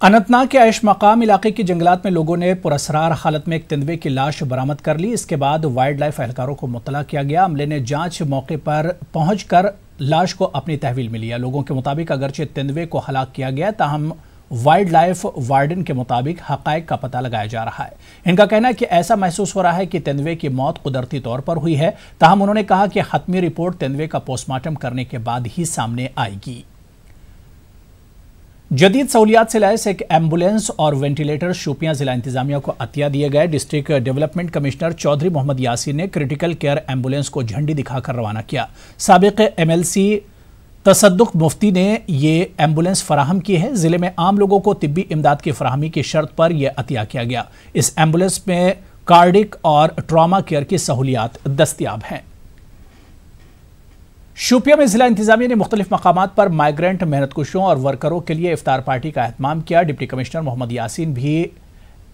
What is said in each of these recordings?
अनंतनाग के ऐश मकाम इलाके के जंगलात में लोगों ने पुरअसरार हालत में एक तेंदुए की लाश बरामद कर ली। इसके बाद वाइल्ड लाइफ एहलकारों को मुत्तला किया गया। अमले ने जांच मौके पर पहुंचकर लाश को अपनी तहवील में लिया। लोगों के मुताबिक अगरचे तेंदुए को हलाक किया गया, ताहम वाइल्ड लाइफ वार्डन के मुताबिक हकायक का पता लगाया जा रहा है। इनका कहना है कि ऐसा महसूस हो रहा है कि तेंदुए की मौत कुदरती तौर पर हुई है, ताहम उन्होंने कहा कि हतमी रिपोर्ट तेंदुए का पोस्टमार्टम करने के बाद ही सामने आएगी। जदीद सहूलियात से लैस एक एम्बुलेंस और वेंटिलेटर शोपियां जिला इंतजामिया को अतिया दिए गए। District development commissioner Chaudhary Mohammad Yasin ने क्रिटिकल केयर एम्बुलेंस को झंडी दिखाकर रवाना किया। साबिक MLC तसद्दुक मुफ्ती ने ये एम्बुलेंस फराहम की है। जिले में आम लोगों को तिब्बी इमदाद की फराहमी की शर्त पर यह अतिया किया गया। इस एम्बुलेंस में कार्डिक और ट्रॉमा केयर की सहूलियात दस्तियाब हैं। शोपियां में जिला इंतजामिया ने मुख्तलिफ मकामात पर माइग्रेंट मेहनतकुशों और वर्करों के लिए इफ्तार पार्टी का एहतमाम किया। डिप्टी कमिश्नर मोहम्मद यासीन भी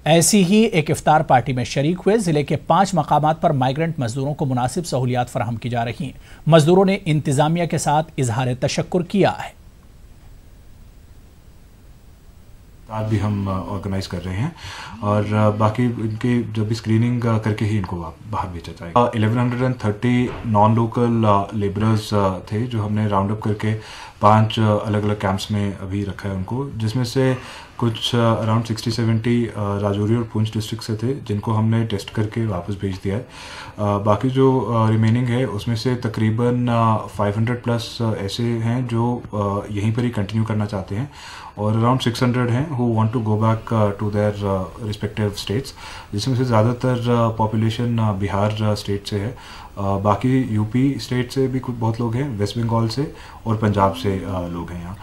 ऐसी ही एक इफ्तार पार्टी में शरीक हुए। जिले के 5 मकामात पर माइग्रेंट मजदूरों को मुनासिब सहूलियात फराहम की जा रही हैं। मजदूरों ने इंतजामिया के साथ इजहार तशक्कुर किया है। आज भी हम ऑर्गेनाइज कर रहे हैं और बाकी इनके जब भी स्क्रीनिंग करके ही इनको बाहर भेजा जाएगा। 1130 नॉन लोकल लेबरर्स थे जो हमने राउंड अप करके 5 अलग अलग कैंप्स में अभी रखा है उनको, जिसमें से कुछ अराउंड 60-70 राजौरी और पुंछ डिस्ट्रिक्ट से थे जिनको हमने टेस्ट करके वापस भेज दिया है। बाकी जो रिमेनिंग है उसमें से तकरीबन 500 प्लस ऐसे हैं जो यहीं पर ही कंटिन्यू करना चाहते हैं और अराउंड 600 हैं who want to go back to their respective states, जिसमें से ज़्यादातर पॉपुलेशन बिहार स्टेट से है। बाकी यूपी स्टेट से भी कुछ बहुत लोग हैं, वेस्ट बंगाल से और पंजाब से लोग हैं यहाँ।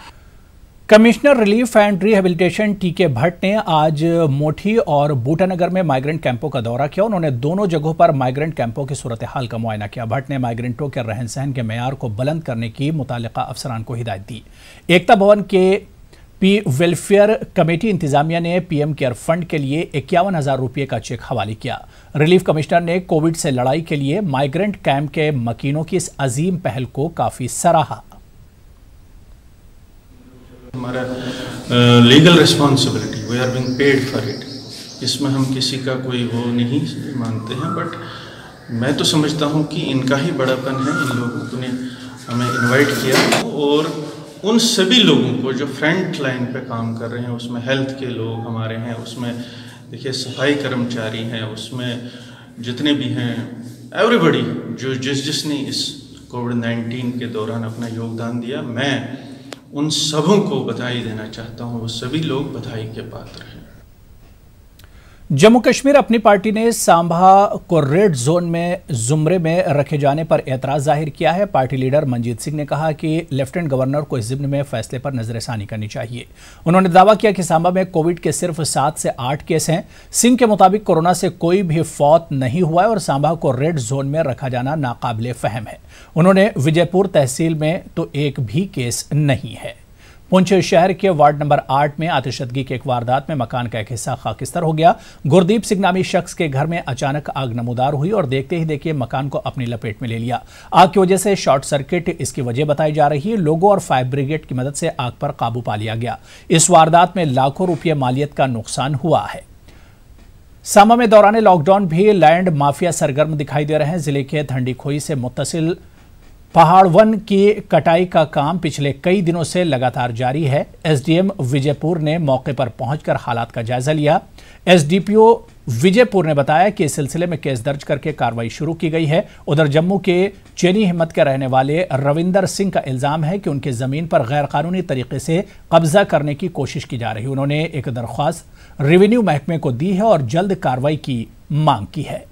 Commissioner relief and rehabilitation TK Bhatt ने आज मोठी और बूटानगर में माइग्रेंट कैंपों का दौरा किया। उन्होंने दोनों जगहों पर माइग्रेंट कैंपों की सूरत हाल का मुआयना किया। भट्ट ने माइग्रेंटों के रहन सहन के मेयार को बुलंद करने की मुतालिका अफसरान को हिदायत दी। एकता भवन के वेलफेयर कमेटी इंतजामिया ने PM केयर फंड के लिए 51,000 रुपये का चेक हवाले किया। रिलीफ कमिश्नर ने कोविड से लड़ाई के लिए माइग्रेंट कैंप के मकीनों की इस अजीम पहल को काफी सराहा। हमारा legal responsibility, we are being paid for it, इसमें हम किसी का कोई वो नहीं मानते हैं, बट मैं तो समझता हूँ कि इनका ही बड़ापन है। इन लोगों ने हमें इनवाइट किया और उन सभी लोगों को जो फ्रंट लाइन पे काम कर रहे हैं, उसमें हेल्थ के लोग हमारे हैं, उसमें देखिए सफाई कर्मचारी हैं, उसमें जितने भी हैं, एवरीबडी जो जिसने इस कोविड-19 के दौरान अपना योगदान दिया, मैं उन सबों को बधाई देना चाहता हूँ। वो सभी लोग बधाई के पात्र हैं। जम्मू कश्मीर अपनी पार्टी ने सांबा को रेड जोन में जुमरे में रखे जाने पर एतराज जाहिर किया है। पार्टी लीडर मनजीत सिंह ने कहा कि लेफ्टिनेंट गवर्नर को इस ज़िम्न में फैसले पर नजरसानी करनी चाहिए। उन्होंने दावा किया कि सांबा में कोविड के सिर्फ 7 से 8 केस हैं। सिंह के मुताबिक कोरोना से कोई भी फौत नहीं हुआ है और सांबा को रेड जोन में रखा जाना नाकाबिले फहम है। उन्होंने विजयपुर तहसील में तो एक भी केस नहीं है। पुंछ शहर के वार्ड नंबर 8 में आतिशदगी की एक वारदात में मकान का एक हिस्सा खाकिस्तर हो गया। गुरदीप सिंह नामी शख्स के घर में अचानक आग नमूदार हुई और देखते ही देखिए मकान को अपनी लपेट में ले लिया। आग की वजह से शॉर्ट सर्किट इसकी वजह बताई जा रही है। लोगों और फायर ब्रिगेड की मदद से आग पर काबू पा लिया गया। इस वारदात में लाखों रुपये मालियत का नुकसान हुआ है। सांबा में दौरान लॉकडाउन भी लैंड माफिया सरगर्म दिखाई दे रहे हैं। जिले के धंडीखोई से मुत्तसिल पहाड़ वन की कटाई का काम पिछले कई दिनों से लगातार जारी है। SDM विजयपुर ने मौके पर पहुंचकर हालात का जायजा लिया। SDPO विजयपुर ने बताया कि इस सिलसिले में केस दर्ज करके कार्रवाई शुरू की गई है। उधर जम्मू के चेनी हिम्मत के रहने वाले रविंदर सिंह का इल्जाम है कि उनकी जमीन पर गैर कानूनी तरीके से कब्जा करने की कोशिश की जा रही है। उन्होंने एक दरख्वास्त रेवेन्यू महकमे को दी है और जल्द कार्रवाई की मांग की है।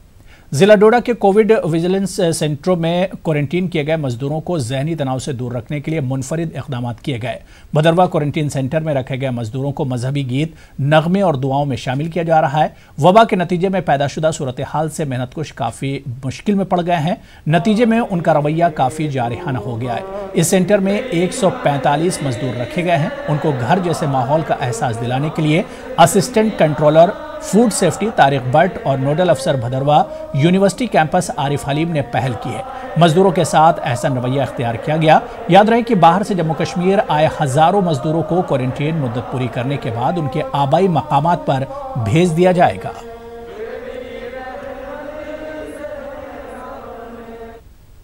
जिला डोडा के कोविड विजिलेंस सेंटरों में क्वारंटीन किए गए मजदूरों को जहनी तनाव से दूर रखने के लिए मुनफरिद इक़दाम किए गए। भदरवा क्वारंटीन सेंटर में रखे गए मजदूरों को मजहबी गीत, नगमे और दुआओं में शामिल किया जा रहा है। वबा के नतीजे में पैदाशुदा सूरत हाल से मेहनतकुश काफ़ी मुश्किल में पड़ गए हैं। नतीजे में उनका रवैया काफ़ी जारिहाना हो गया है। इस सेंटर में 145 मजदूर रखे गए हैं। उनको घर जैसे माहौल का एहसास दिलाने के लिए assistant controller food safety Tariq Bhatt और नोडल अफसर भदरवा यूनिवर्सिटी कैंपस आरिफ हलीम ने पहल की है। मजदूरों के साथ ऐसा रवैया इख्तियार किया गया। याद रहे कि बाहर से जम्मू कश्मीर आए हजारों मजदूरों को क्वारंटीन मुद्दत पूरी करने के बाद उनके आबाई मकामात पर भेज दिया जाएगा।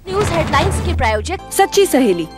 न्यूज हेडलाइंस के प्रायोजक सच्ची सहेली।